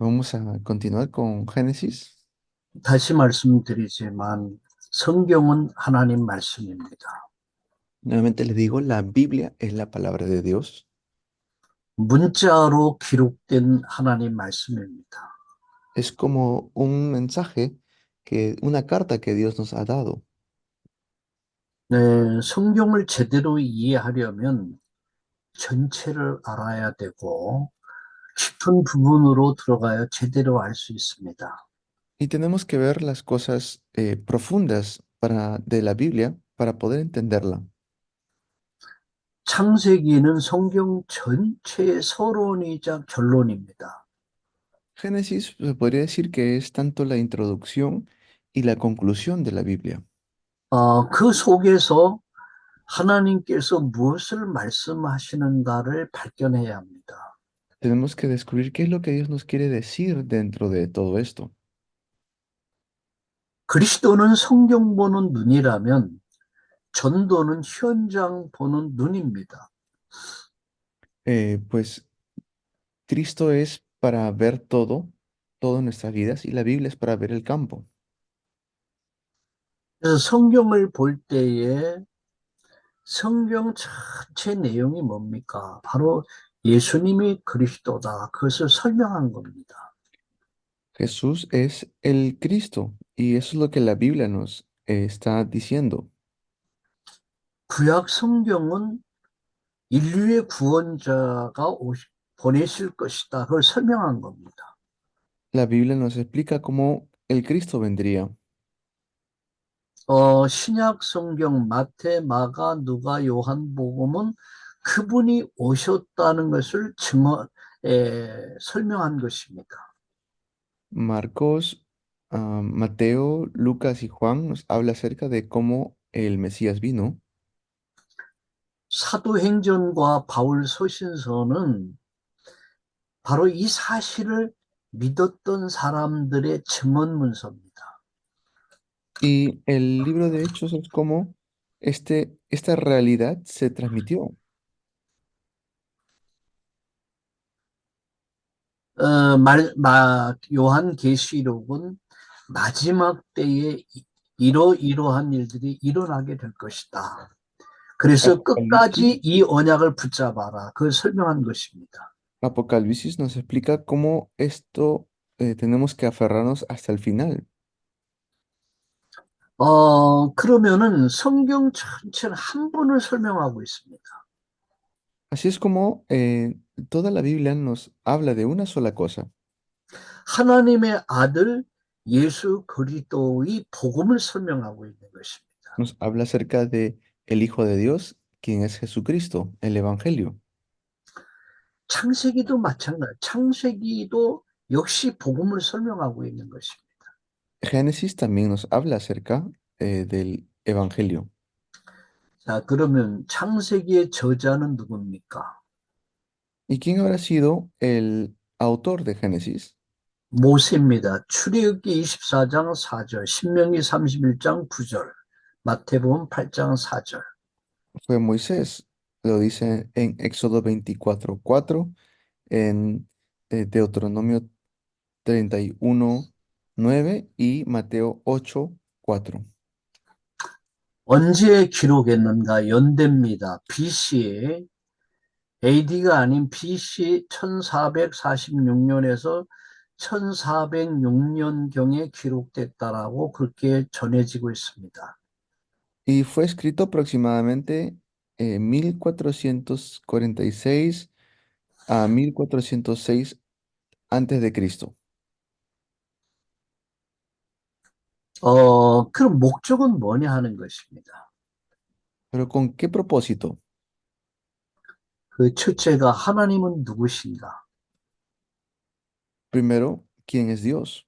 Vamos a continuar con Génesis. 다시 말씀드리지만 성경은 하나님 말씀입니다. Nuevamente les digo, la Biblia es la palabra de Dios. 문자로 기록된 하나님 말씀입니다. Es como un mensaje, una carta que Dios nos ha dado. 네, 성경을 제대로 이해하려면 전체를 알아야 되고 깊은 부분으로 들어가야 제대로 알 수 있습니다. Y tenemos que ver las cosas profundas de la Biblia para poder entenderla. 창세기는 성경 전체의 서론이자 결론입니다. Génesis se podría decir que es tanto la introducción y la conclusión de la Biblia. 그 속에서 하나님께서 무엇을 말씀하시는가를 발견해야 합니다. Tenemos que descubrir qué es lo que Dios nos quiere decir dentro de todo esto. 그리스도는 성경 보는 눈이라면 전도는 현장 보는 눈입니다. Pues Cristo es para ver todo en nuestras vidas y la Biblia es para ver el campo. 그래서 성경을 볼 때에 성경 전체 내용이 뭡니까? 바로 예수님이 그리스도다. 그것을 설명한 겁니다. Jesús es el Cristo y eso es lo que la Biblia nos está diciendo. 구약 성경은 인류의 구원자가 보내실 것이다. 그걸 설명한 겁니다. La Biblia nos explica cómo el Cristo vendría. 신약 성경 마태, 마가, 누가, 요한복음은 그분이 오셨다는 것을 설명한 것입니다. Marcos, Mateo, Lucas y Juan nos habla acerca de cómo el Mesías vino. 사도행전과 바울 서신서는 바로 이 사실을 믿었던 사람들의 증언 문서입니다. Y el libro de Hechos es como esta realidad se transmitió. 요한계시록은 마지막 때에 이러이러한 일들이 일어나게 될 것이다. 그래서 Apocalipsis, 끝까지 이 언약을 붙잡아라. 그걸 설명한 것입니다. Apocalipsis nos explica cómo esto tenemos que aferrarnos hasta el final. 그러면은 성경 전체를 한 번을 설명하고 있습니다. Así es como toda la Biblia nos habla de una sola cosa. 하나님의 아들 예수 그리스도의 복음을 설명하고 있는 것입니다. Nos habla acerca de el Hijo de Dios, quien es Jesucristo, el Evangelio. 창세기도 마찬가지. 창세기도 역시 복음을 설명하고 있는 것입니다. Génesis también nos habla acerca del Evangelio. 자, 그러면 창세기의 저자는 누굽니까? ¿Y quién habrá sido el autor de Génesis? 모세입니다. 출애굽기 24장 4절, 신명기 31장 9절, 마태복음 8장 4절. Fue Moisés, lo dice en Éxodo 24:4, en Deuteronomio 31:9 y Mateo 8:4. 언제 기록했는가? 연대입니다. BC에 AD가 아닌 BC 1446년에서 1406년경에 기록됐다라고 그렇게 전해지고 있습니다. Y fue escrito aproximadamente 1446 a 1406 antes de Cristo. 그럼 목적은 뭐냐 하는 것입니다. ¿Pero con qué propósito? 그 첫째가 하나님은 누구신가? Primero, ¿quién es Dios?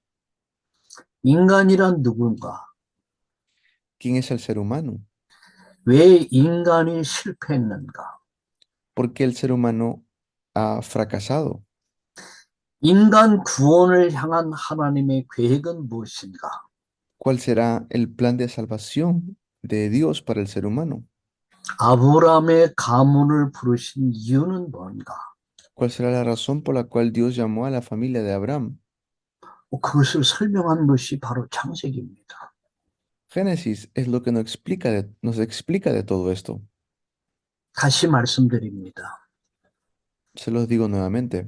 인간이란 누군가? ¿Quién es el ser humano? 왜 인간이 실패했는가? ¿Por qué el ser humano ha fracasado? 인간 구원을 향한 하나님의 계획은 무엇인가? ¿Cuál será el plan de salvación de Dios para el ser humano? 아브라함의 가문을 부르신 이유는 뭔가? ¿Cuál será la razón por la cual Dios llamó a la familia de Abraham? 그것을 설명한 것이 바로 창세기입니다. Génesis es lo que nos explica de todo esto. 다시 말씀드립니다. Se los digo nuevamente.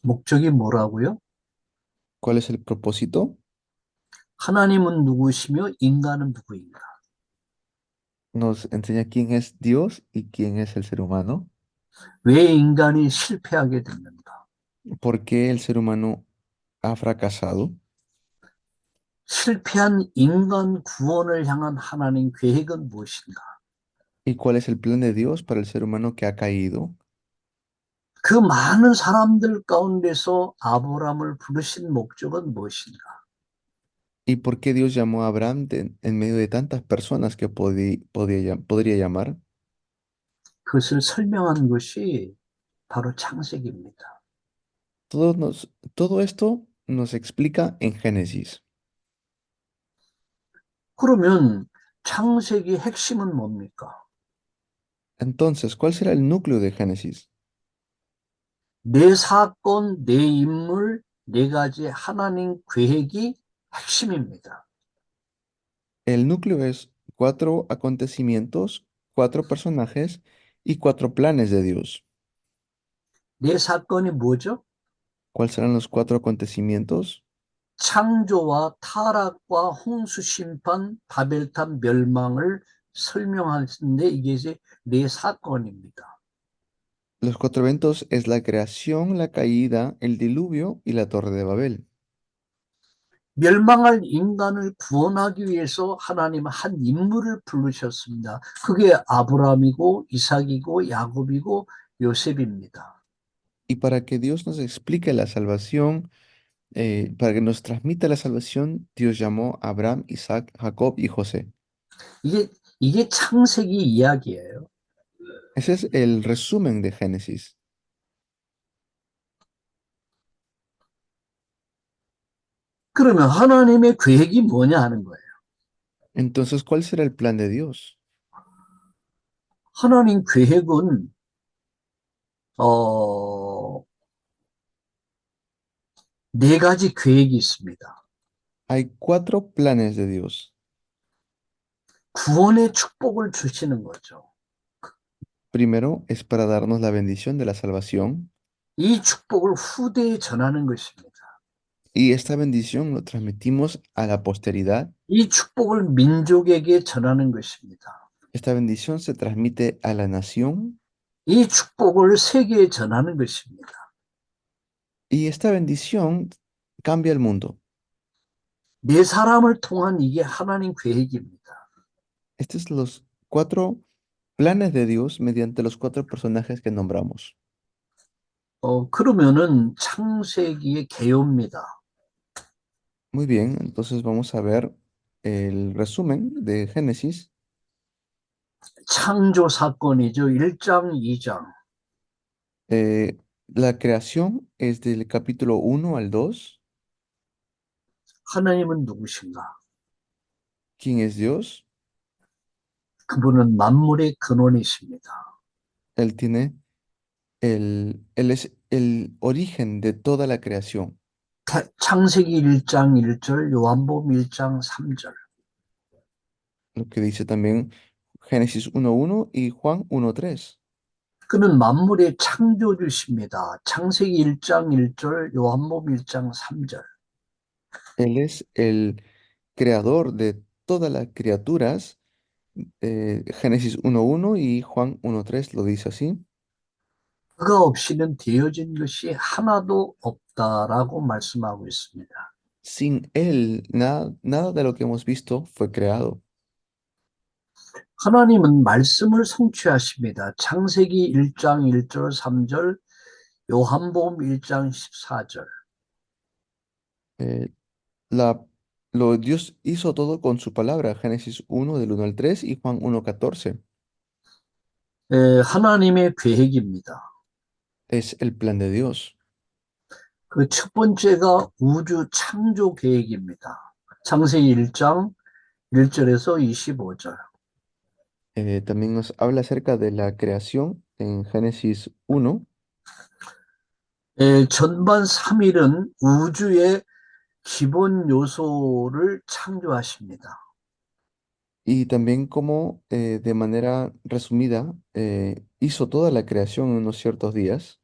목적이 뭐라고요? ¿Cuál es el propósito? 하나님은 누구시며 인간은 누구인가? Nos enseña quién es Dios y quién es el ser humano. 왜 인간이 실패하게 됐는가? ¿Por qué el ser humano ha fracasado? 실패한 인간 구원을 향한 하나님 계획은 무엇인가? ¿Y cuál es el plan de Dios para el ser humano que ha caído? 그 많은 사람들 가운데서 아브라함을 부르신 목적은 무엇인가? ¿Y por qué Dios llamó a Abraham en medio de tantas personas que podría llamar? 그것을 설명한 것이 바로 창세기입니다. Todo esto nos explica en Génesis. 그러면 창세기 핵심은 뭡니까? Entonces, ¿cuál será el núcleo de Génesis? 네 사건, 네 인물, 네 가지 하나님 계획이 핵심입니다. El núcleo es cuatro acontecimientos, cuatro personajes y cuatro planes de Dios. 네 사건이 뭐죠? ¿Cuáles serán los cuatro acontecimientos? 창조와 타락과 홍수 심판, 바벨탑 멸망을 설명하는데 이게 이제 네 사건입니다. Los cuatro eventos es la creación, la caída, el diluvio y la torre de Babel. 멸망할 인간을 구원하기 위해서 하나님은 한 인물을 부르셨습니다. 그게 아브라함이고 이삭이고 야곱이고 요셉입니다. Y para que Dios nos explique la salvación, para que nos transmita la salvación, Dios llamó a Abraham, Isaac, Jacob y José. 이게 이게 창세기 이야기예요. Ese es el resumen de Génesis. 그러면 하나님의 계획이 뭐냐 하는 거예요. Entonces, ¿cuál será el plan de Dios? 하나님 계획은 어, 네 가지 계획이 있습니다. Hay cuatro planes de Dios. 구원의 축복을 주시는 거죠. Primero es para darnos la bendición de la salvación 이 축복을 후대에 전하는 것입니다. y esta bendición lo transmitimos a la posteridad. 이 축복을 민족에게 전하는 것입니다. Esta bendición se transmite a la nación 이 축복을 세계에 전하는 것입니다. y esta bendición cambia el mundo. 네 사람을 통한 이게 하나님 계획입니다. Estos son los cuatro planes de Dios mediante los cuatro personajes que nombramos. 그러면은 창세기의 개요입니다. Muy bien, entonces vamos a ver el resumen de Génesis. 창조 사건이죠. 1장, 2장. La creación es del capítulo 1 al 2. 하나님은 누구신가? ¿Quién es Dios? 그분은 만물의 근원이십니다. Él tiene él es el origen de toda la creación. 창세기 1장 1절, 요한복음 1장 3절. Lo que dice también Génesis 1:1 y Juan 1:3. 그는 만물의 창조주십니다. 창세기 1장 1절, 요한복음 1장 3절. Él es el creador de todas las criaturas. Génesis 1:1 y Juan 1:3 lo dice así. 그가 없이는 되어진 것이 하나도 없다라고 말씀하고 있습니다. Sin él, nada de lo que hemos visto fue creado. 하나님은 말씀을 성취하십니다. 창세기 1장 1절 3절, 요한복음 1장 14절. Eh, Dios hizo todo con su palabra. Génesis 1 del 1 al 3 y Juan 1:14. 하나님의 계획입니다. Es el plan de Dios. 그 첫 번째가 우주 창조 계획입니다. 창세기 1장 1절에서 25절. También nos habla acerca de la creación en Génesis 1. 전반 3일은 우주의 기본 요소를 창조하십니다. Y también como de manera resumida hizo toda la creación en unos ciertos días.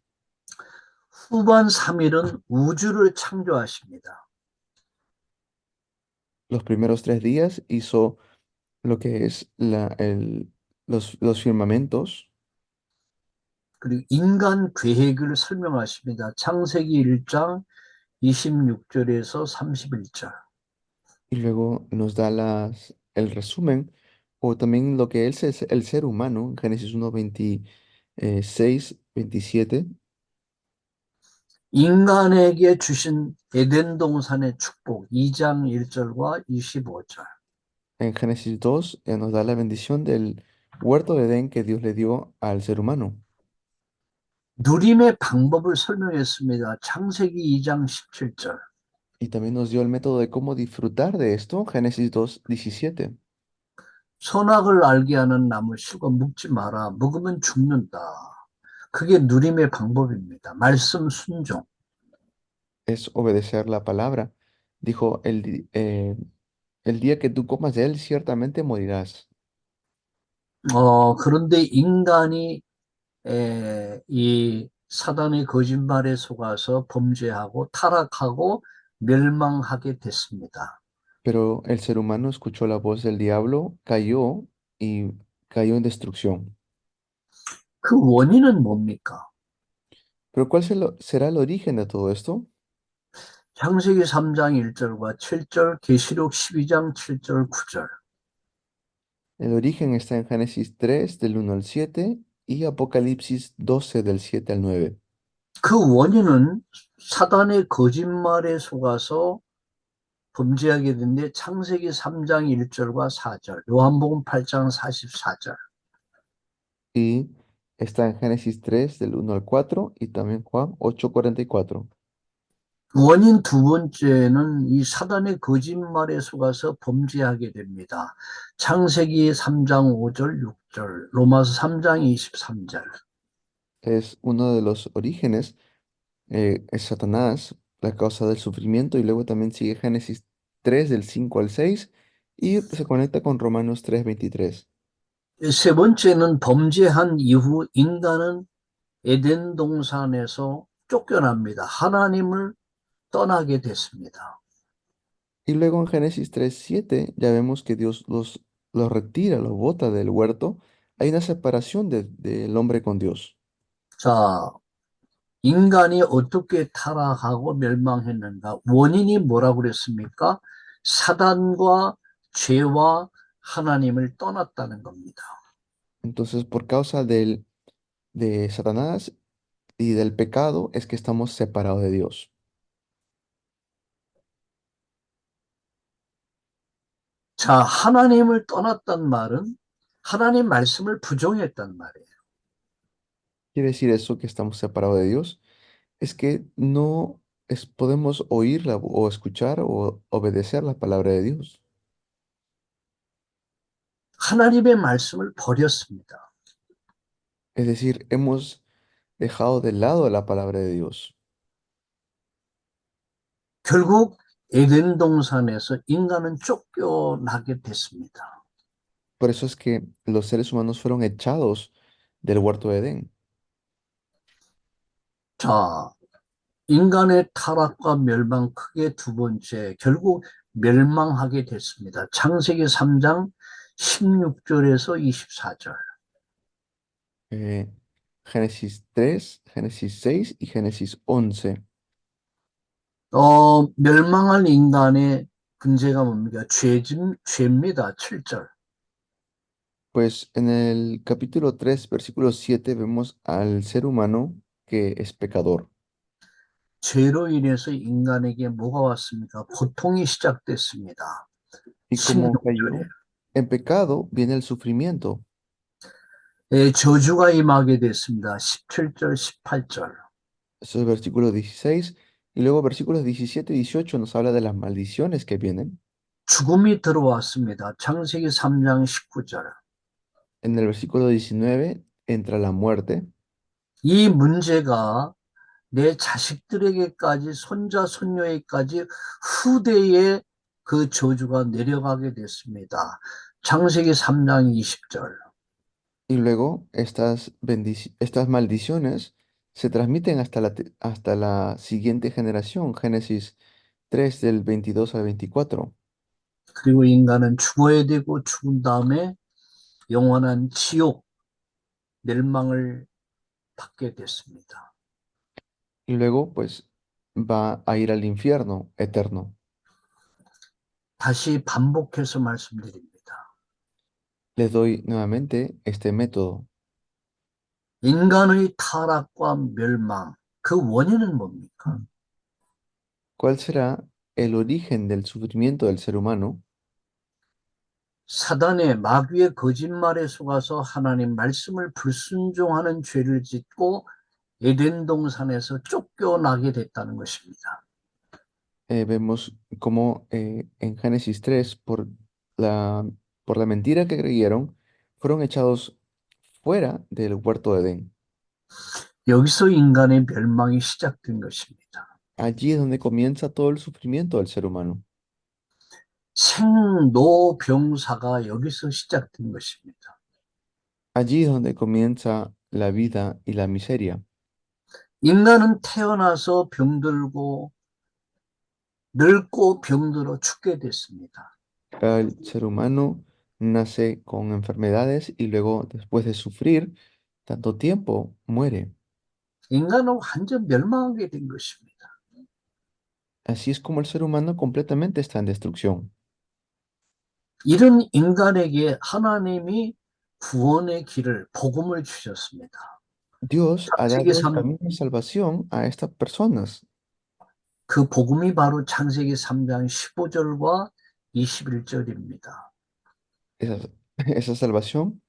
후반 3일은 우주를 창조하십니다. Los primeros 3 días hizo lo que es los firmamentos 그리고 인간 계획을 설명하십니다. 창세기 1장 26절에서 31절. y luego nos da el resumen o también lo que es el ser humano en Génesis 1:26-27. 인간에게 주신 에덴 동산의 축복 2장 1절과 25절. En Génesis 2 nos da la bendición del huerto de Edén que Dios le dio al ser humano. 누림의 방법을 설명했습니다. 창세기 2장 17절. Y también nos dio el método de cómo disfrutar de esto, Génesis 2:17. 선악을 알게 하는 나무 실과 묵지 마라. 묵으면 죽는다. 그게 누림의 방법입니다. 말씀 순종. Es obedecer la palabra. Dijo, el día que tú comas de él, ciertamente morirás. 그런데 인간이 이 사단의 거짓말에 속아서 범죄하고 타락하고 멸망하게 됐습니다. Pero el ser humano escuchó la voz del diablo, cayó y cayó en destrucción. 그 원인은 뭡니까? Pero será el origen de todo esto? 창세기 3장 1절과 7절, 계시록 12장 7절, 9절. El origen está en Génesis 3 del 1 al 7 y Apocalipsis 12 del 7 al 9. 그 원인은 사단의 거짓말에 속아서 범죄하게 된데 창세기 3장 1절과 4절, 요한복음 8장 44절. Y está en Génesis 3 del 1 al 4 y también Juan 8:44. 원인 두 번째는 이 사단의 거짓말에 속아서 범죄하게 됩니다. 창세기 3장 5절, 6절, 로마서 3장 23절. Es uno de los orígenes, es Satanás, la causa del sufrimiento, y luego también sigue Génesis 3 del 5 al 6 y se conecta con Romanos 3:23. 세 번째는 범죄한 이후 인간은 에덴 동산에서 쫓겨납니다. 하나님을 떠나게 됐습니다. Y luego en Génesis 3:7 ya vemos que Dios los retira, los bota del huerto. Hay una separación del hombre con Dios. 자, 인간이 어떻게 타락하고 멸망했는가? 원인이 뭐라고 그랬습니까? 사단과 죄와 하나님을 떠났다는 겁니다. Entonces, por causa de Satanás y del pecado, es que estamos separados de Dios. 자, 하나님을 떠났단 말은 하나님 말씀을 부정했단 말이에요. Quiere decir eso que estamos separados de Dios, es que no podemos oírla o escuchar o obedecer la palabra de Dios. 하나님의 말씀을 버렸습니다. Es decir, hemos dejado de lado la palabra de Dios. 결국 에덴 동산에서 인간은 쫓겨나게 됐습니다. Por eso es que los seres humanos fueron echados del huerto de Edén. 자, 인간의 타락과 멸망 크게 두 번째, 결국 멸망하게 됐습니다. 창세기 3장 16절에서 24절. eh, Génesis 3, Génesis 6 y Génesis 11. 멸망한 인간의 문제가 뭡니까? 죄입니다. 7절. Pues en el capítulo 3, versículo 7, vemos al ser humano que es pecador. 죄로 인해서 인간에게 뭐가 왔습니까? 고통이 시작됐습니다. Y como 16절에. cayó en pecado, viene el sufrimiento. 저주가 임하게 됐습니다. 17절, 18절. Eso es el versículo 16. Y luego versículos 17 y 18 nos habla de las maldiciones que vienen. 죽음이 들어왔습니다. 창세기 3장 19절. En el versículo 19 entra la muerte. 이 문제가 내 자식들에게까지, 손자, 손녀에게까지 후대에 그 저주가 내려가게 됐습니다. 창세기 3장 20절. Y luego estas maldiciones se transmiten hasta la siguiente generación, Génesis 3 del 22 al 24. 그리고 인간은 죽어야 되고 죽은 다음에 영원한 지옥, 멸망을 받게 됐습니다. Y luego, pues, va a ir al infierno eterno. 다시 반복해서 말씀드립니다. Les doy nuevamente este método. 인간의 타락과 멸망, 그 원인은 뭡니까? ¿Cuál será el origen del sufrimiento del ser humano? 사단의 마귀의 거짓말에 속아서 하나님 말씀을 불순종하는 죄를 짓고 에덴 동산에서 쫓겨나게 됐다는 것입니다. Vemos cómo en Génesis 3, la, por la mentira que creyeron, fueron echados fuera del huerto de Edén. 여기서 인간의 멸망이 시작된 것입니다. Allí es donde comienza todo el sufrimiento del ser humano. 생로병사가 여기서 시작된 것입니다. Allí es donde comienza la vida y la miseria. 인간은 태어나서 병들고 늙고 병들어 죽게 됐습니다. El ser humano nace con enfermedades y luego, después de sufrir tanto tiempo, muere. 인간은 완전 멸망하게 된 것입니다. Así es como el ser humano completamente está en destrucción. 이런 인간에게 하나님이 구원의 길을, 복음을 주셨습니다. Dios ha 창세기 dado el 3, camino de salvación a estas personas. 그 복음이 바로 창세기 3장 15절과 21절입니다. Esa, esa salvación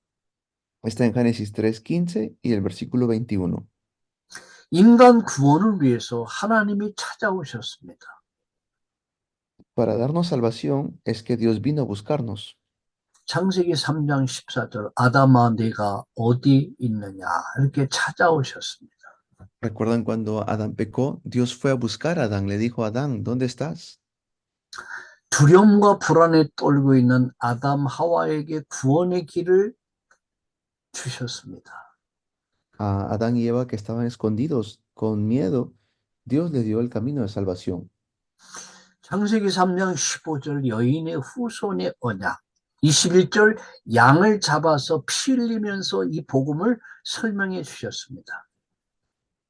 está en Génesis 3:15 y el versículo 21. 인간 구원을 위해서 하나님이 찾아오셨습니다. Para darnos salvación es que Dios vino a buscarnos. 창세기 3장 14절, 아담아 네가 어디 있느냐 이렇게 찾아오셨습니다. ¿Recuerdan cuando Adán pecó? Dios fue a buscar a Adán, le dijo a Adán, ¿dónde estás? 두려움과 불안에 떨고 있는 아담 하와에게 구원의 길을 주셨습니다. A Adán y Eva que estaban escondidos con miedo, Dios les dio el camino de salvación. 창세기 3장 15절 여인의 후손의 언약, 21절 양을 잡아서 피 흘리면서 이 복음을 설명해 주셨습니다.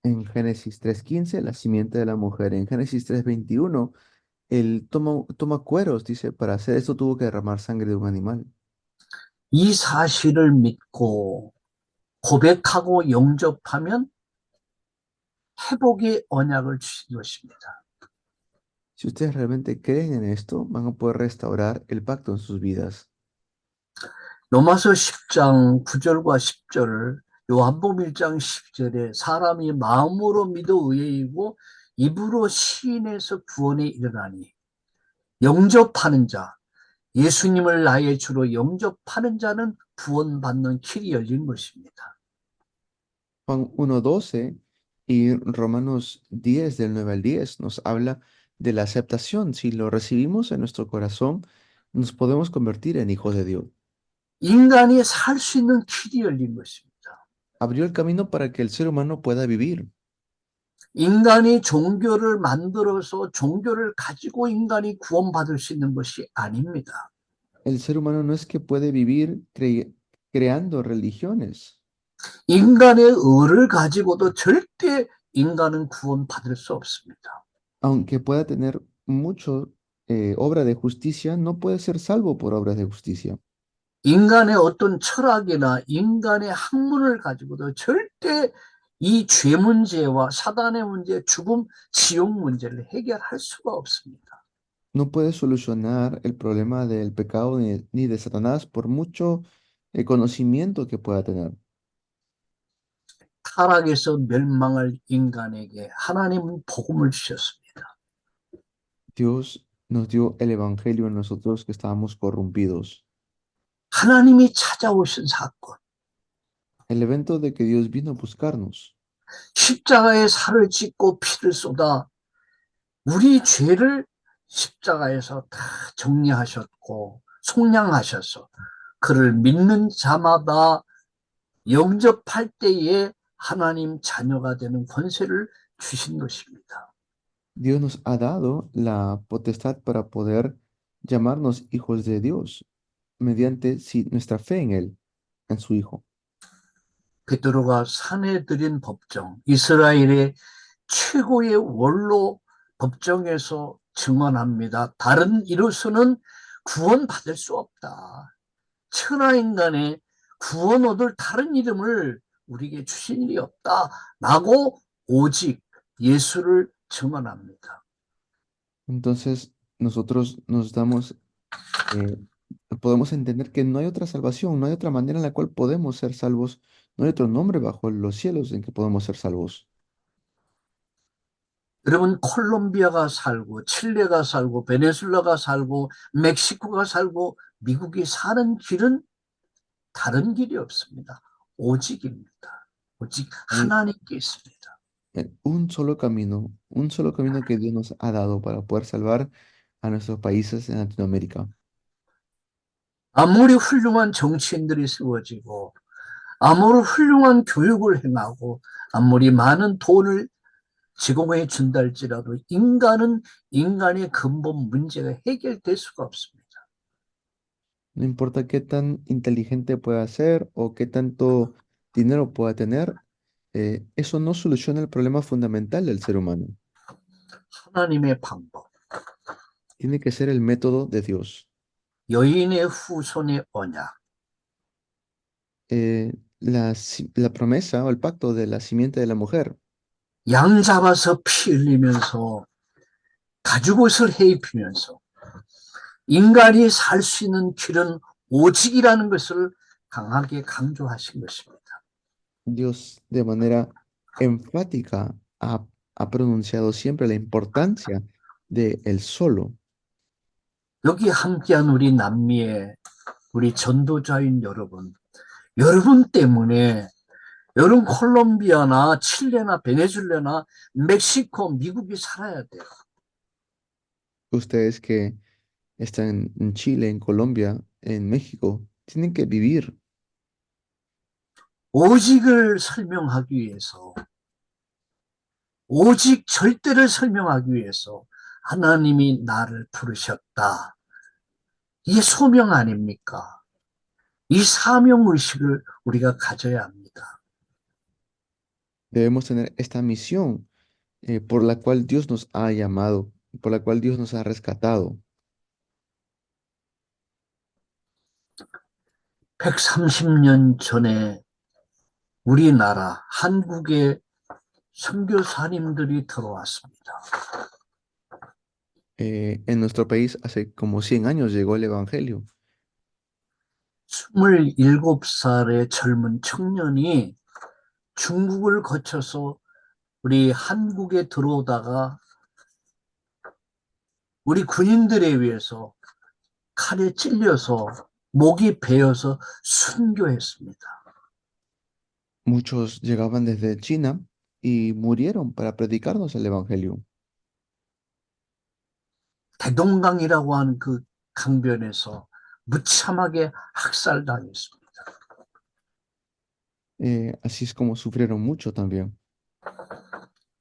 En Génesis 3:15, la simiente de la mujer. En Génesis 3:21, él toma cueros, dice, para hacer esto tuvo que derramar sangre de un animal. 이 사실을 믿고 고백하고 영접하면 회복의 언약을 주신 것입니다. Si ustedes realmente creen en esto, van a poder restaurar el pacto en sus vidas. 로마서 10장 9절과 10절을 요한복음 1장 10절에 사람이 마음으로 믿어 의에이고 입으로 시인해서 구원에 이르나니 영접하는 자, 예수님을 나의 주로 영접하는 자는 구원받는 길이 열린 것입니다. Juan 1:12 y Romanos 10 del 9 al 10 nos habla de la aceptación. Si lo recibimos en nuestro corazón, nos podemos convertir en hijos de Dios. 인간이 살 수 있는 길이 열린 것입니다. Abrió el camino para que el ser humano pueda vivir. 인간이 종교를 만들어서 종교를 가지고 인간이 구원받을 수 있는 것이 아닙니다. El ser humano no es que puede vivir creando religiones. 인간의 의를 가지고도 절대 인간은 구원받을 수 없습니다. Aunque pueda tener mucho obra de justicia, no puede ser salvo por obras de justicia. 인간의 어떤 철학이나 인간의 학문을 가지고도 절대 이 죄 문제와 사단의 문제, 죽음, 지옥 문제를 해결할 수가 없습니다. No puede solucionar el problema del pecado ni de Satanás por mucho conocimiento que pueda tener. 타락에서 멸망할 인간에게 하나님은 복음을 주셨습니다. Dios nos dio el evangelio a nosotros que estábamos corrompidos. 하나님이 찾아오신 사건. El evento de que Dios vino a buscarnos. 십자가에 살을 찢고 피를 쏟아 우리 죄를 십자가에서 다 정리하셨고 속량하셔서 그를 믿는 자마다 영접할 때에 하나님 자녀가 되는 권세를 주신 것입니다. Dios nos ha dado la potestad para poder llamarnos hijos de Dios mediante nuestra fe en Él, en su Hijo. 베드로가 산에 들인 법정, 이스라엘의 최고의 원로 법정에서 증언합니다. 다른 이로서는 구원받을 수 없다. 천하인간의 구원 얻을 다른 이름을 우리에게 주신 일이 없다. 라고 오직 예수를 증언합니다. Entonces, nosotros nos damos, eh, podemos entender que no hay otra salvación, no hay otra manera en la cual podemos ser salvos, no hay otro nombre bajo los cielos en que podemos ser salvos. 여러분 콜롬비아가 살고 칠레가 살고 베네수엘라가 살고 멕시코가 살고 미국이 사는 길은 다른 길이 없습니다. 오직입니다. 오직 Hay 하나님께 있습니다. un solo camino que Dios nos ha dado para poder salvar a nuestros países en Latinoamérica. 아무리 훌륭한 정치인들이 세워지고 아무리 훌륭한 교육을 행하고 아무리 많은 돈을 제공해 준다 할지라도 인간은 인간의 근본 문제가 해결될 수가 없습니다. No importa qué tan inteligente pueda ser o qué tanto dinero pueda tener, eso no soluciona el problema fundamental del ser humano. 하나님의 방법, Tiene que ser el método de Dios. 여인의 후손의 언약, La promesa o el pacto de la simiente de la mujer, 양 잡아서 피 흘리면서 가죽옷을 해 입히면서 인간이 살 수 있는 길은 오직이라는 것을 강하게 강조하신 것입니다. Dios de manera enfática ha pronunciado siempre la importancia de el solo. 여기 함께한 우리 남미의 우리 전도자인 여러분, 여러분 때문에 여러분 콜롬비아나 칠레나 베네수엘라나 멕시코, 미국이 살아야 돼요. Ustedes que están en Chile, en Colombia, en México, tienen que vivir. 오직을 설명하기 위해서, 오직 절대를 설명하기 위해서 하나님이 나를 부르셨다. 이게 소명 아닙니까? 이 사명의식을 우리가 가져야 합니다. Debemos tener esta misión por la cual Dios nos ha llamado, por la cual Dios nos ha rescatado. 130년 전에 우리나라 한국에 선교사님들이 들어왔습니다. En nuestro país hace como 100 años llegó el Evangelio. 27살의 젊은 청년이 중국을 거쳐서 우리 한국에 들어오다가 우리 군인들에 의해서 칼에 찔려서 목이 베어서 순교했습니다. Muchos llegaban desde China y murieron para predicarnos el Evangelio. 대동강이라고 하는 그 강변에서 무참하게 학살당했습니다. Así es como sufrieron mucho también.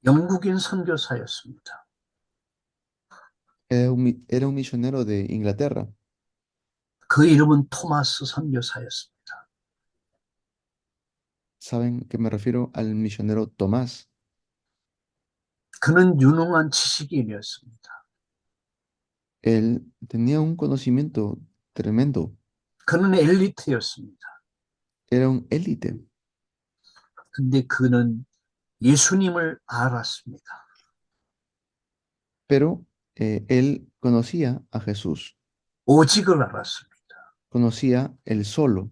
영국인 선교사였습니다. Era un misionero de Inglaterra. 그 이름은 토마스 선교사였습니다. ¿Saben que me refiero al misionero Tomás? 그는 유능한 지식인이었습니다. Él tenía un conocimiento tremendo. 그는 엘리트였습니다. Era un élite, 근데 그는 예수님을 알았습니다. pero él conocía a Jesús, 오직을 알았습니다. conocía el solo,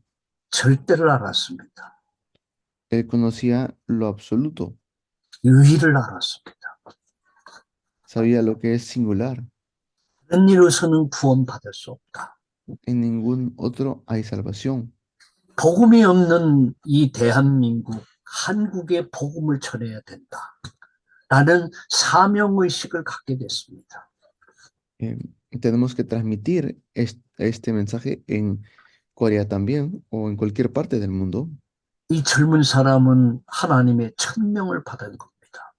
절대를 알았습니다. él conocía lo absoluto, 유의를 알았습니다. sabía lo que es singular. 다른 일로서는 구원받을 수 없다. En ningún otro hay salvación. 복음이 없는 이 대한민국, 한국에 복음을 전해야 된다. 라는 사명의식을 갖게 됐습니다. Eh, Tenemos que transmitir este mensaje en Corea también o en cualquier parte del mundo. 이 젊은 사람은 하나님의 천명을 받은 겁니다.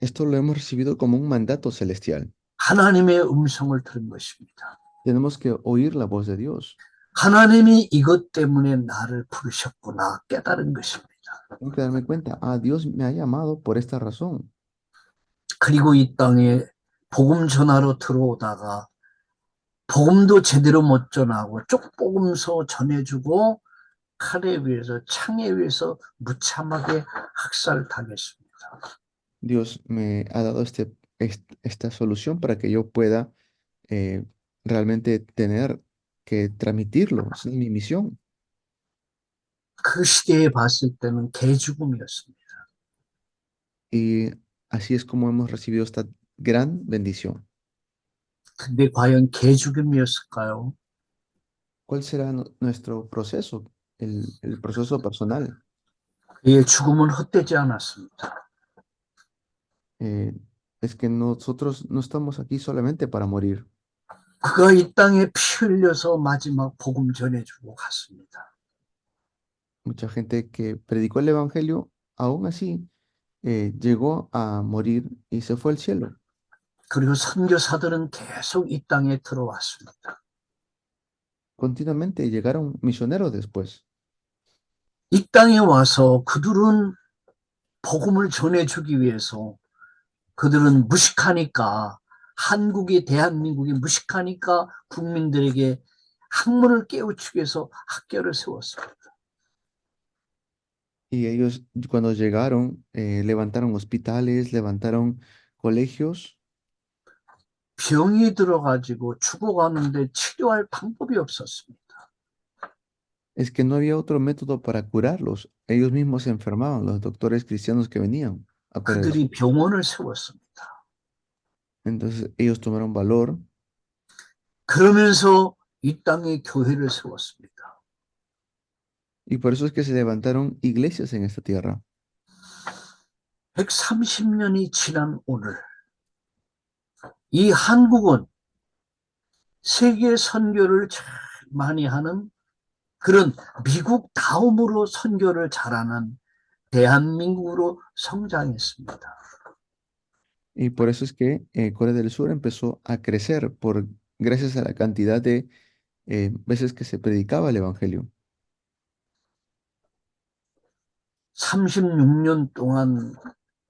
Esto lo hemos recibido como un mandato celestial. 하나님의 음성을 들은 것입니다. Tenemos que oír la voz de Dios. 하나님이 이것 때문에 나를 부르셨구나 깨달은 것입니다. Tengo que darme cuenta, Dios me ha llamado por esta razón. 그리고 이 땅에 복음 전하러 들어오다가 복음도 제대로 못 전하고 쪽복음서 전해주고 칼에 위에서 창에 위에서 무참하게 학살당했습니다. Dios me ha dado esta solución para que yo pueda eh, realmente tener que transmitirlo. Esa es mi misión. 그 시대에 봤을 때는 개죽음이었습니다. Y así es como hemos recibido esta gran bendición. 근데 과연 개죽음이었을까요? ¿Cuál será nuestro proceso, el proceso personal? 그의 죽음은 헛되지 않았습니다. Eh, es que nosotros no estamos aquí solamente para morir. 그가 이 땅에 피 흘려서 마지막 복음 전해주고 갔습니다. Mucha gente que predicó el Evangelio, aún así, llegó a morir y se fue al cielo. 그리고 선교사들은 계속 이 땅에 들어왔습니다. Continuamente llegaron misioneros después. 이 땅에 와서 그들은 복음을 전해주기 위해서 그들은 무식하니까 한국이 대한민국이 무식하니까 국민들에게 학문을 깨우치기 위해서 학교를 세웠습니다. Y ellos cuando llegaron, levantaron hospitales, levantaron colegios. 병이 들어가지고 죽어가는데 치료할 방법이 없었습니다. Es que no había otro método para curarlos. Ellos mismos se enfermaban, los doctores cristianos que venían a curar. 그들이 병원을 세웠습니다. Entonces ellos tomaron valor 그러면서 이 땅에 교회를 세웠습니다. y por eso es que se levantaron iglesias en esta tierra. 130년이 지난 오늘 이 한국은 세계 선교를 제일 많이 하는 그런 미국 다음으로 선교를 잘하는 대한민국으로 성장했습니다. Y por eso es que Corea del Sur empezó a crecer gracias a la cantidad de veces que se predicaba el Evangelio. 36년 동안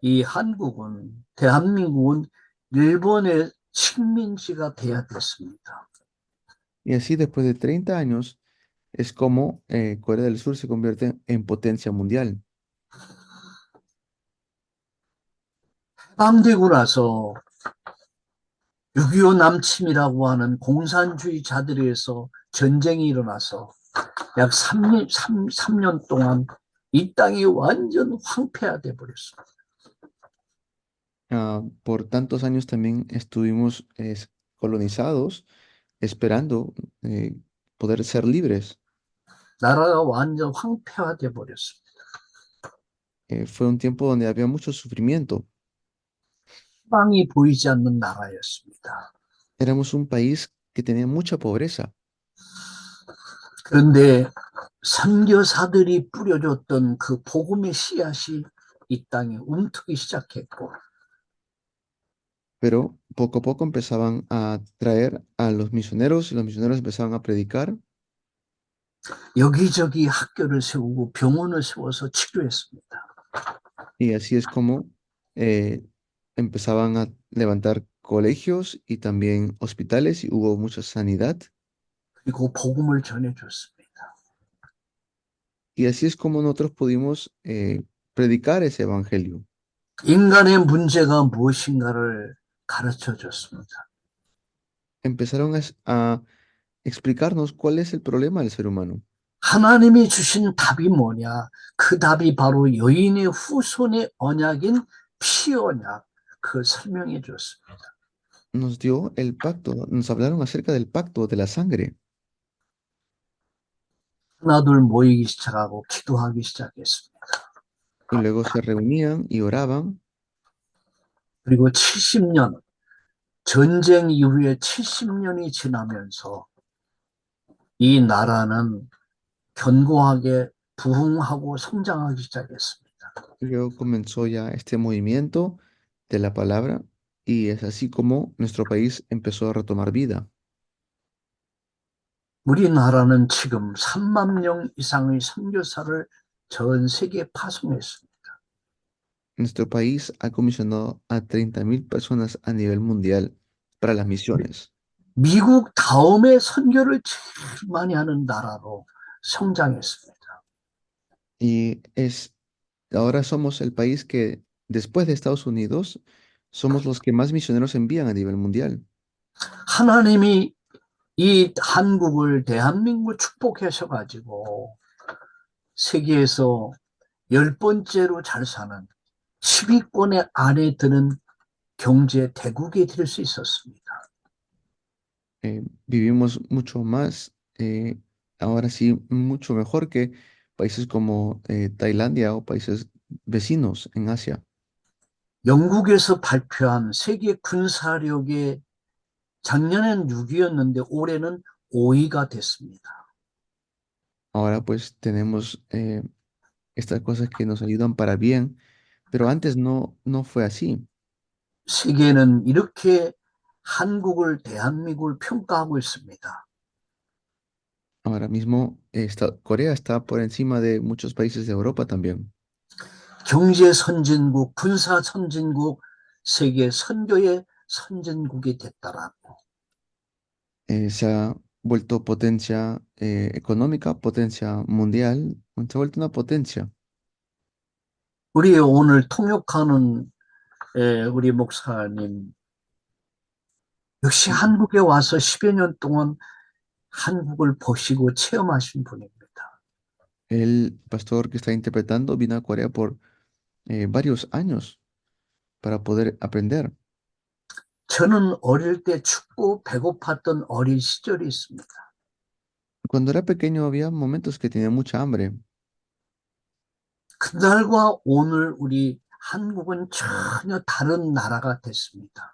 이 한국은, 대한민국은 일본의 식민지가 돼야 됐습니다. Y así después de 30 años es como Corea del Sur se convierte en potencia mundial. 해방되고 나서 6.25 남침이라고 하는 공산주의자들에 의해서 전쟁이 일어나서 약 3년 동안 이 땅이 완전 황폐화돼 버렸습니다. Por tantos años también estuvimos colonizados esperando poder ser libres. 나라가 완전 황폐화돼 버렸습니다. Fue un tiempo donde había mucho sufrimiento. 희망이 보이지 않는 나라였습니다. Éramos un país que tenía mucha pobreza. 그런데 선교사들이 뿌려줬던 그 복음의 씨앗이 이 땅에 움트기 시작했고 Pero poco a poco empezaban a traer a los misioneros y los misioneros empezaban a predicar 여기저기 학교를 세우고 병원을 세워서 치료했습니다. y así es como eh, empezaban a levantar colegios y también hospitales y hubo mucha sanidad. 그리고 복음을 전해줬습니다. Y así es como nosotros pudimos predicar ese evangelio. 인간의 문제가 무엇인가를 가르쳐 줬습니다. Empezaron a explicarnos cuál es el problema del ser humano. 하나님이 주신 답이 뭐냐? 그 답이 바로 여인의 후손의 언약인 피 언약, 그 설명해 줬습니다. Nos dio el pacto, nos hablaron acerca del pacto de la sangre. 하나둘 모이기 시작하고 기도하기 시작했습니다. y luego se reunían y oraban. 그리고 70년, 전쟁 이후에 70년이 지나면서 이 나라는 견고하게 부흥하고 성장하기 시작했습니다. Y luego comenzó ya este movimiento de la palabra y es así como nuestro país empezó a retomar vida. 우리나라는 지금 3만 명 이상의 선교사를 전 세계에 파송했습니다. Nuestro país ha comisionado a 30.000 personas a nivel mundial para las misiones. 미국 다음에 선교를 제일 많이 하는 나라로 성장했습니다. Y ahora somos el país que, después de Estados Unidos, somos los que más misioneros envían a nivel mundial. 하나님이 이 한국을 대한민국을 축복하셔가지고 세계에서 10번째로 잘 사는 10위권의 안에 드는 경제 대국이 될 수 있었습니다. Vivimos mucho más, ahora sí, mucho mejor que países como Tailandia o países vecinos en Asia. 영국에서 발표한 세계 군사력의 작년엔 6위였는데 올해는 5위가 됐습니다. Ahora pues tenemos estas cosas que nos ayudan para bien, pero antes no fue así. 세계는 이렇게 한국을, 대한민국을 평가하고 있습니다. Ahora mismo Corea está por encima de muchos países de Europa también. 경제 선진국, 군사 선진국, 세계 선교의 선진국이 됐다라고. Se ha vuelto potencia económica, potencia mundial, se ha vuelto una potencia. 우리 오늘 통역하는 우리 목사님 역시 Y 한국에 와서 10여 년 동안 한국을 보시고 체험하신 분입니다. el pastor que está interpretando vino a Corea por varios años para poder aprender. 저는 어릴 때 춥고 배고팠던 어린 시절이 있습니다. Cuando era pequeño había momentos que tenía mucha hambre 그날과 오늘 우리 한국은 전혀 다른 나라가 됐습니다.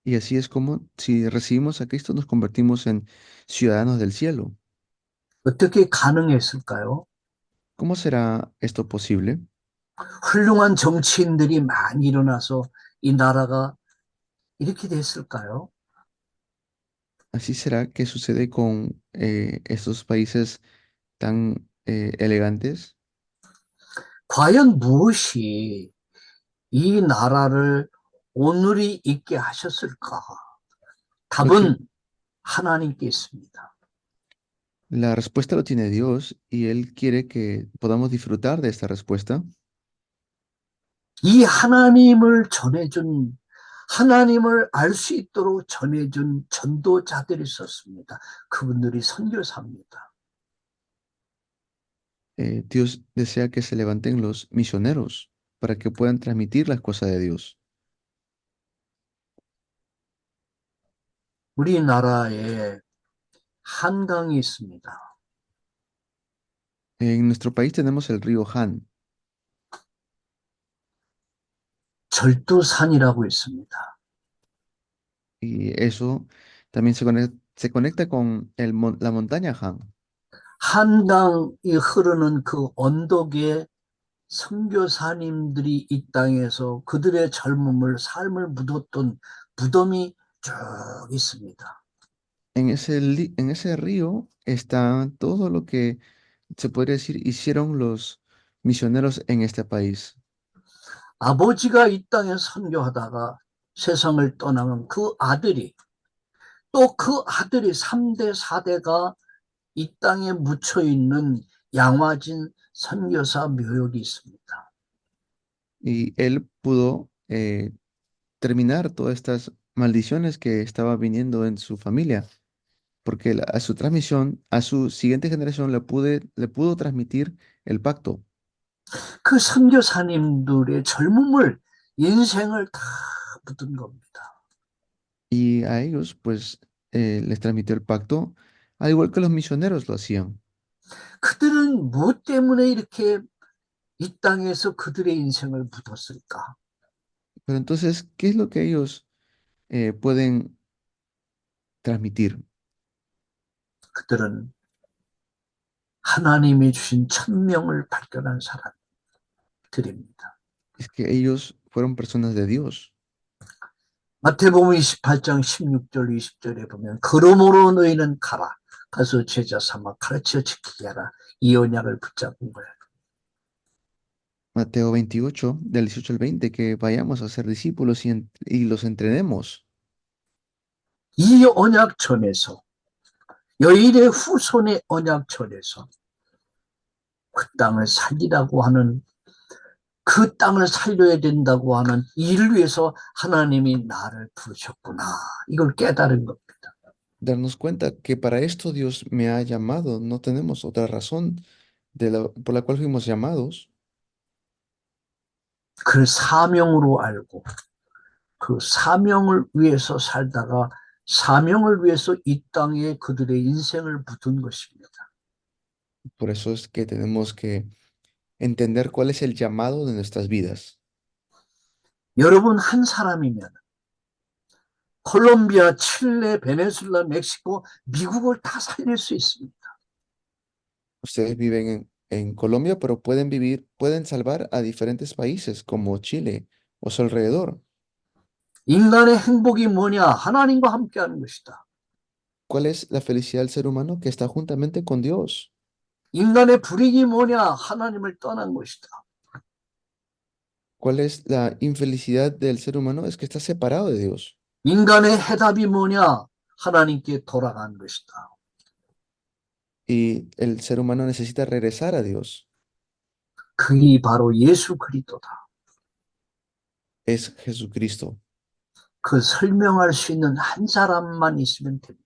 y así es como si recibimos a Cristo nos convertimos en ciudadanos del cielo. 어떻게 가능했을까요? ¿Cómo será esto posible? 훌륭한 정치인들이 많이 일어나서 이 나라가 이렇게 됐을까요? Así será que sucede con estos países tan elegantes. 과연 무엇이 이 나라를 오늘이 있게 하셨을까? Lo que 답은 하나님께 있습니다. la respuesta lo tiene Dios y Él quiere que podamos disfrutar de esta respuesta. 이 하나님을 전해준 하나님을 알 수 있도록 전해준 전도자들이 있었습니다. 그분들이 선교사입니다. Dios desea que se levanten los misioneros para que puedan transmitir las cosas de Dios. 우리나라에 한강이 있습니다. En nuestro país tenemos el río Han 절두산이라고 있습니다. y eso también se conecta con la montaña Han. 한강이 흐르는 그 언덕에 선교사님들이 이 땅에서 그들의 젊음을 삶을 묻었던 무덤이 쭉 있습니다. En ese río está todo lo que se podría decir hicieron los misioneros en este país. 아버지가 이 땅에 선교하다가 세상을 떠나면 그 아들이 또 그 아들이 3대, 4대가 이 땅에 묻혀 있는 양화진 선교사 묘역이 있습니다. Y él pudo terminar todas estas maldiciones que estaba viniendo en su familia, porque a su transmisión, a su siguiente generación le pudo transmitir el pacto. 그 선교사님들의 젊음을 인생을 다 묻은 겁니다. Y a ellos, pues, les transmitió el pacto, al igual que los misioneros lo hacían. 그들은 무엇 때문에 이렇게 이 땅에서 그들의 인생을 묻었을까? Pero entonces, ¿qué es lo que ellos pueden transmitir? 그들은 하나님이 주신 천명을 발견한 사람들입니다. Es que ellos fueron personas de Dios. 마태복음 28장 16절 20절에 보면 그러므로 너희는 가라. 가서 제자 삼아 가르쳐 지키게 하라. 이 언약을 붙잡은 거예요. Mateo 28, del 18 al 20, que vayamos a ser discípulos y los entrenemos. 이 언약전에서 여인의 후손의 언약전에서 그 땅을 살리라고 하는 그 땅을 살려야 된다고 하는 일을 위해서 하나님이 나를 부르셨구나. 이걸 깨달은 겁니다. Darnos cuenta que para esto Dios me ha llamado. No tenemos otra razón por la cual fuimos llamados. 그 사명으로 알고 그 사명을 위해서 살다가 사명을 위해서 이 땅에 그들의 인생을 묻은 것입니다. Por eso es que tenemos que entender cuál es el llamado de nuestras vidas. 여러분 한 사람이면 콜롬비아, 칠레, 베네수엘라, 멕시코, 미국을 다 살릴 수 있습니다. Ustedes viven en Colombia, pero pueden salvar a diferentes países como Chile o su alrededor. 인간의 행복이 뭐냐? 하나님과 함께하는 것이다. ¿Cuál es la felicidad del ser humano? Que está juntamente con Dios. 인간의 불행이 뭐냐? 하나님을 떠난 것이다. ¿Cuál es la infelicidad del ser humano? Es que está separado de Dios. 인간의 해답이 뭐냐? 하나님께 돌아간 것이다. Y el ser humano necesita regresar a Dios. 그게 바로 예수 그리스도다. Es Jesucristo. 그 설명할 수 있는 한 사람만 있으면 됩니다.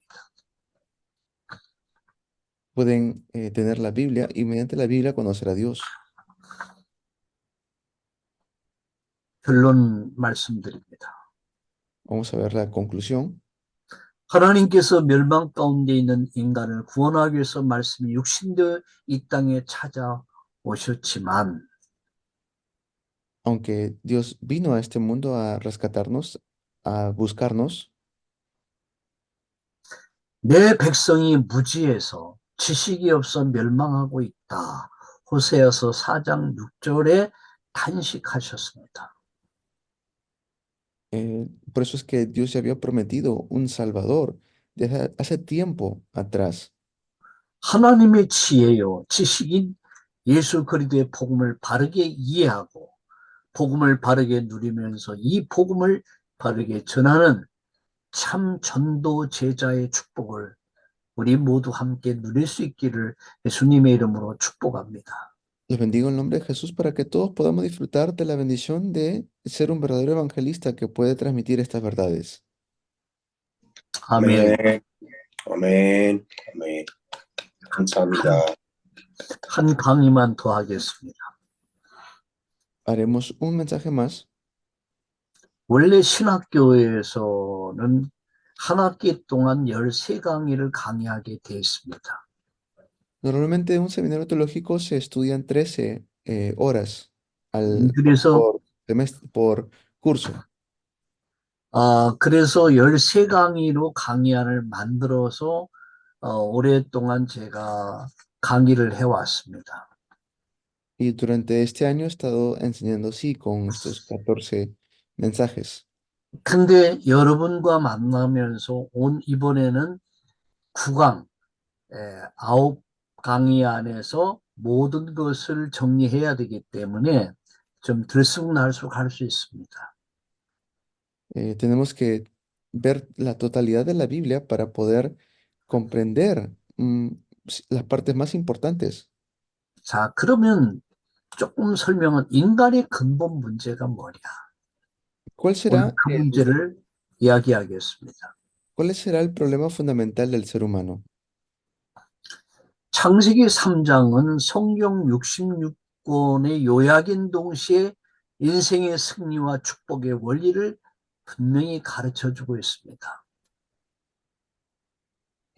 Pueden tener la Biblia y mediante la Biblia conocer a Dios. 결론 말씀드립니다. Vamos a ver la conclusión. 하나님께서 멸망 가운데 있는 인간을 구원하기 위해서 말씀이 육신되어 이 땅에 찾아오셨지만 Aunque Dios vino a este mundo a rescatarnos, a buscarnos, 내 백성이 무지해서 지식이 없어 멸망하고 있다. 호세아서 4장 6절에 탄식하셨습니다. por eso es que Dios ya había prometido un Salvador desde hace tiempo atrás. 하나님의 지혜요, 지식인 예수 그리스도의 복음을 바르게 이해하고 복음을 바르게 누리면서 이 복음을 바르게 전하는 참 전도 제자의 축복을 우리 모두 함께 누릴 수 있기를 예수님의 이름으로 축복합니다. Les bendigo en el nombre de Jesús para que todos podamos disfrutar de la bendición de ser un verdadero evangelista que puede transmitir estas verdades. 아멘. 아멘, 아멘, 아멘. 감사합니다. 한 강의만 더 하겠습니다. Haremos un mensaje más. 원래 신학교에서는 한 학기 동안 13강의를 강의하게 되어 있습니다. Normalmente en un seminario teológico se estudian 13 horas 그래서 por curso. 그래서 13강의로 강의안을 만들어서 오랫동안 제가 강의를 해왔습니다. Y durante este año he estado enseñando así con estos 14 mensajes. 근데 여러분과 만나면서 이번에는 9강, 9강의 안에서 모든 것을 정리해야 되기 때문에 좀 들쑥날쑥 할 수 있습니다. Tenemos que ver la totalidad de la Biblia para poder comprender las partes más importantes. 자, 그러면 조금 설명은 인간의 근본 문제가 뭐냐? ¿Cuál 오늘 será 그 문제를 이야기하겠습니다. cuál será el problema fundamental del ser humano? 창세기 3장은 성경 66권의 요약인 동시에 인생의 승리와 축복의 원리를 분명히 가르쳐주고 있습니다.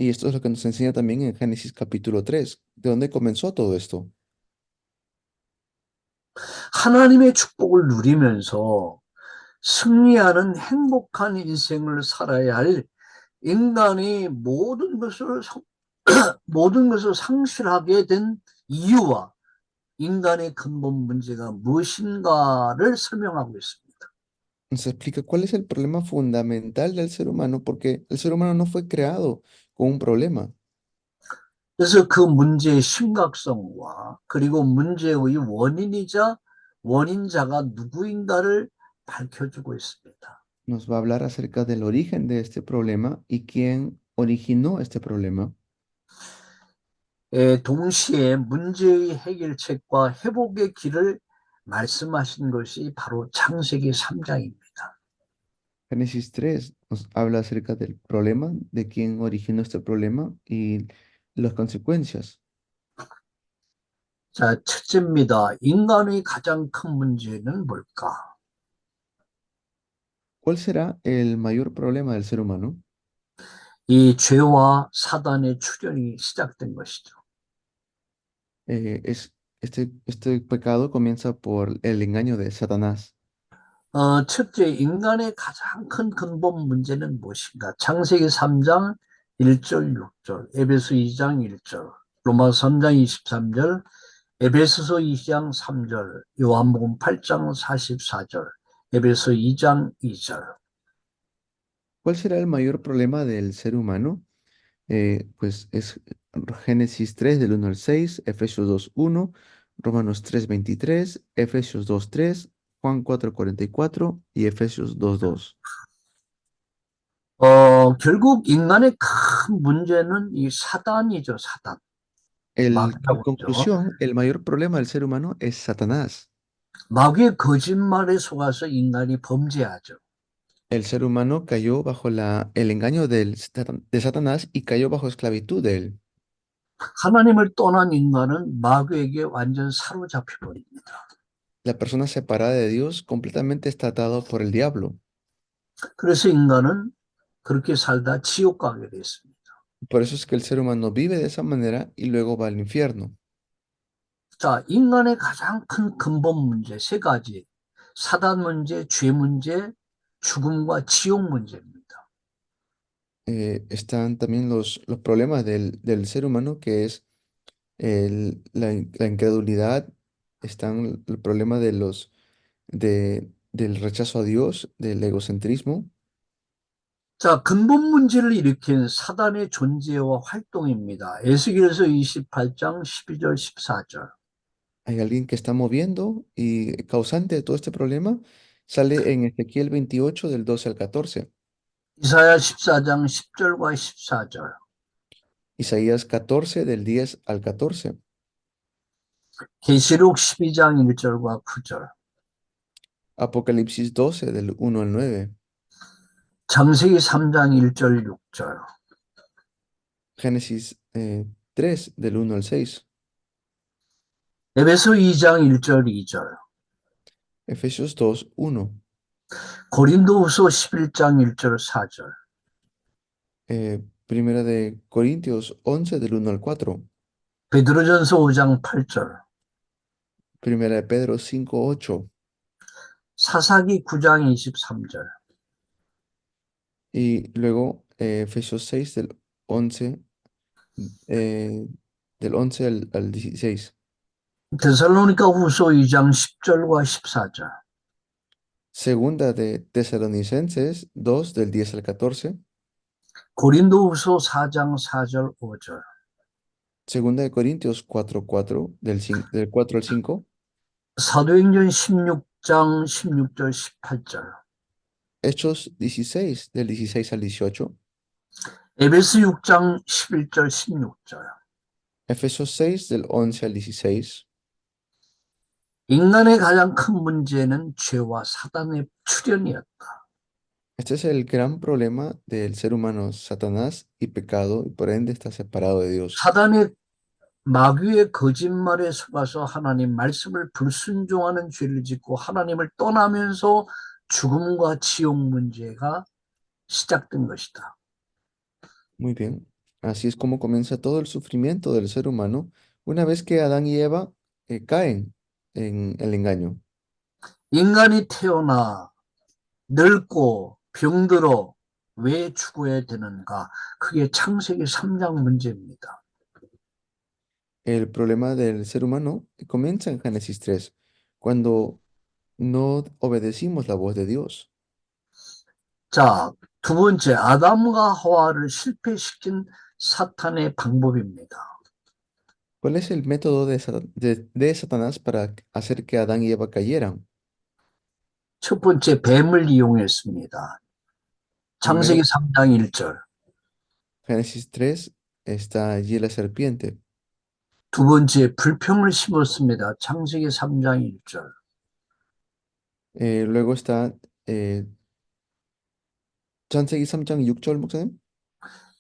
Y esto es lo que nos enseña también en Génesis capítulo 3, de dónde comenzó todo esto. 하나님의 축복을 누리면서 승리하는 행복한 인생을 살아야 할 인간이 모든 것을 상실하게 된 이유와 인간의 근본 문제가 무엇인가를 설명하고 있습니다. Nos explica cuál es el problema fundamental del ser humano, porque el ser humano no fue creado con un problema. 그래서 그 문제의 심각성과 그리고 문제의 원인이자 원인자가 누구인가를 밝혀주고 있습니다. Nos va a hablar acerca del origen de este problema y quién originó este problema. 동시에 문제의 해결책과 회복의 길을 말씀하신 것이 바로 창세기 3장입니다. Génesis 3 nos habla acerca del problema, de quién originó este problema y las consecuencias. 자, 첫째입니다. 인간의 가장 큰 문제는 뭘까? ¿Cuál será el mayor problema del ser humano? 이 죄와 사단의 출현이 시작된 것이죠. Este pecado comienza por el engaño de Satanás. 첫째, 인간의 가장 큰 근본 문제는 무엇인가? 창세기 3장 1절, 6절, 에베소 2장 1절, 로마서 3장 23절, 에베소서 2장 3절, 요한복음 8장 44절, 에베소 2장 2절. ¿Cuál será el mayor problema del ser humano? Pues es Génesis 3 del 1 al 6, Efesios 2, 1, Romanos 3, 23, Efesios 2, 3, Juan 4, 44 y Efesios 2, 2. 결국 인간의 큰 문제는 이 사단이죠, 사단. En 마귀라고 그러죠. conclusión, el mayor problema del ser humano es Satanás. 마귀의 거짓말에 속아서 인간이 범죄하죠. El ser humano cayó bajo el engaño de Satanás y cayó bajo esclavitud de él. 하나님을 떠난 인간은 마귀에게 완전 사로잡혀 버립니다. La persona separada de Dios completamente está atado por el diablo. 그래서 인간은 그렇게 살다 지옥 가게 됐습니다. Por eso es que el ser humano vive de esa manera y luego va al infierno. 자, 인간의 가장 큰 근본 문제 세 가지. 사단 문제, 죄 문제, 죽음과 지옥 문제입니다. Están también los problemas del ser humano, que es la incredulidad, están el problema del rechazo a Dios, del egocentrismo. 자, 근본 문제를 일으킨 사단의 존재와 활동입니다. 에스겔서 28장 12절 14절. Hay alguien que está moviendo y causante de todo este problema sale en Ezequiel 28 del 12 al 14, 이사야 14장 10절과 14절. Isaías 14 del 10 al 14, 계시록 12장 1절과 9절. Apocalipsis 12 del 1 al 9, 창세기 3장 1절 6절. Génesis 3 del 1 al 6, 에베소 2장 1절 2절. Efesios 2, 1, 고린도후서 11장 1절 4절. Primera de Corintios 11 del 1 al 4, 베드로전서 5장 8절. Primera de Pedro 5, 8 사사기 9장 23절. y luego Efesios 6 del 11 al 16. 데살로니가 후서 2장 10절과 14절. Segunda de Tesalonicenses 2 del 10 al 14. 고린도후서 4장 4절 5절. Segunda de Corintios 4, 4 del 4 al 5. 사도행전 16장 16절 18절. Hechos 16 del 16 al 18. 에베소 6장 11절 16절. Efesios 6 del 11 al 16. 인간의 가장 큰 문제는 죄와 사단의 출현이었다. Este es el gran problema del ser humano, Satanás y pecado, y por ende está separado de Dios. 사단의 마귀의 거짓말에 속아서 하나님 말씀을 불순종하는 죄를 짓고 하나님을 떠나면서 죽음과 지옥 문제가 시작된 것이다. Muy bien. Así es como comienza todo el sufrimiento del ser humano una vez que Adán y Eva caen en el engaño. 인간이 태어나 늙고 병들어 왜 죽어야 되는가? 그게 창세기 3장 문제입니다. El problema del ser humano comienza en Génesis 3, cuando no obedecimos la voz de Dios. 자, 두 번째, 아담과 하와를 실패시킨 사탄의 방법입니다. ¿Cuál es el método de Satanás para hacer que Adán y Eva cayeran? 첫 번째, 뱀을 이용했습니다. Primero, 창세기 3장 1절. Génesis 3 está allí la serpiente. 두 번째, 불평을 심었습니다. 창세기 3장 1절. Luego está 창세기 3장 6절 목사님.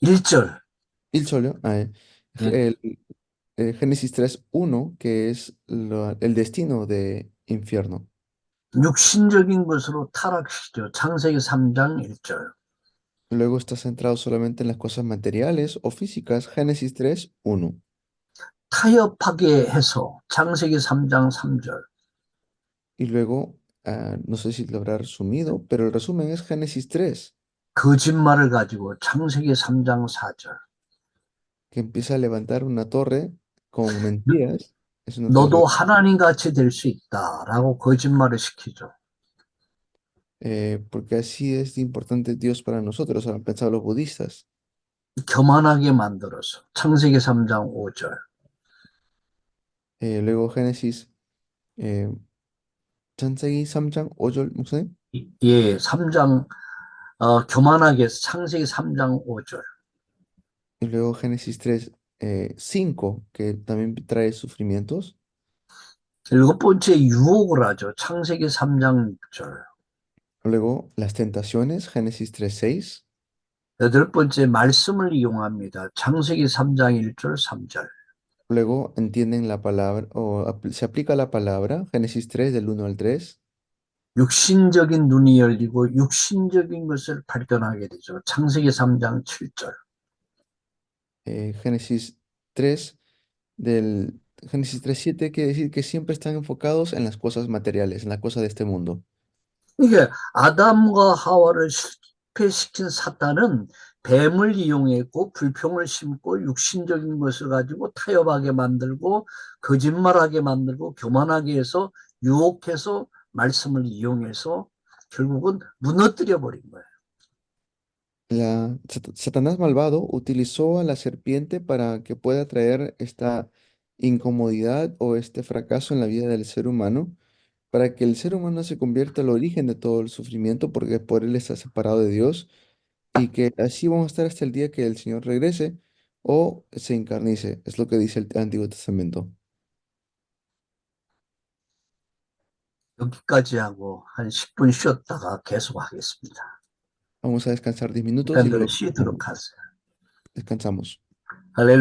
1절. 1절요. Génesis 3:1, que es el destino de infierno. 육신적인 것으로 타락시죠. 창세기 3장 1절. Luego está centrado solamente en las cosas materiales o físicas. Génesis 3:1. 타협하게 해서 창세기 3장 3절. Y luego, no sé si lo habrá resumido, pero el resumen es Génesis 3, 거짓말을 가지고 창세기 3장 4절. que empieza a levantar una torre con mentiras. Es una torre, 너도 하나님같이 될 수 있다라고 거짓말을 시키죠. porque así es de importante Dios para nosotros, han pensado los budistas. 교만하게 만들어서 창세기 3장 5절. Luego Génesis, 창세기 3장 5절, 목사님. 예, 3장 교만하게 창세기 3장 5절. Y luego Génesis 3:5, que también trae sufrimientos. 일곱 번째 유혹을 하죠. 창세기 3장 6절. Luego las tentaciones, Génesis 3:6. 여덟 번째 말씀을 이용합니다. 창세기 3장 1절 3절. Luego entienden la palabra o se aplica la palabra, Génesis 3 del 1 al 3. 육신적인 눈이 열리고 육신적인 것을 발견하게 되죠. 창세기 3장 7절. Génesis 3 Génesis 3:7 quiere decir que siempre están enfocados en las cosas materiales, en las cosas de este mundo. 이게 아담과 하와를 실패시킨 사탄은 뱀을 이용했고 불평을 심고 육신적인 것을 가지고 타협하게 만들고 거짓말하게 만들고 교만하게 해서 유혹해서 말씀을 이용해서 결국은 무너뜨려 버린 거예요. Satanás malvado utilizó a la serpiente para que pueda traer esta incomodidad o este fracaso en la vida del ser humano, para que el ser humano se convierta al origen de todo el sufrimiento, porque por él está separado de Dios, y que así vamos a estar hasta el día que el Señor regrese o se encarnice. Es lo que dice el Antiguo Testamento. 여기까지 하고 한 10분 쉬었다가 계속 하겠습니다. Vamos a descansar 10 minutos y 인간들을 luego 쉬도록 하세요. descansamos. 할렐루야.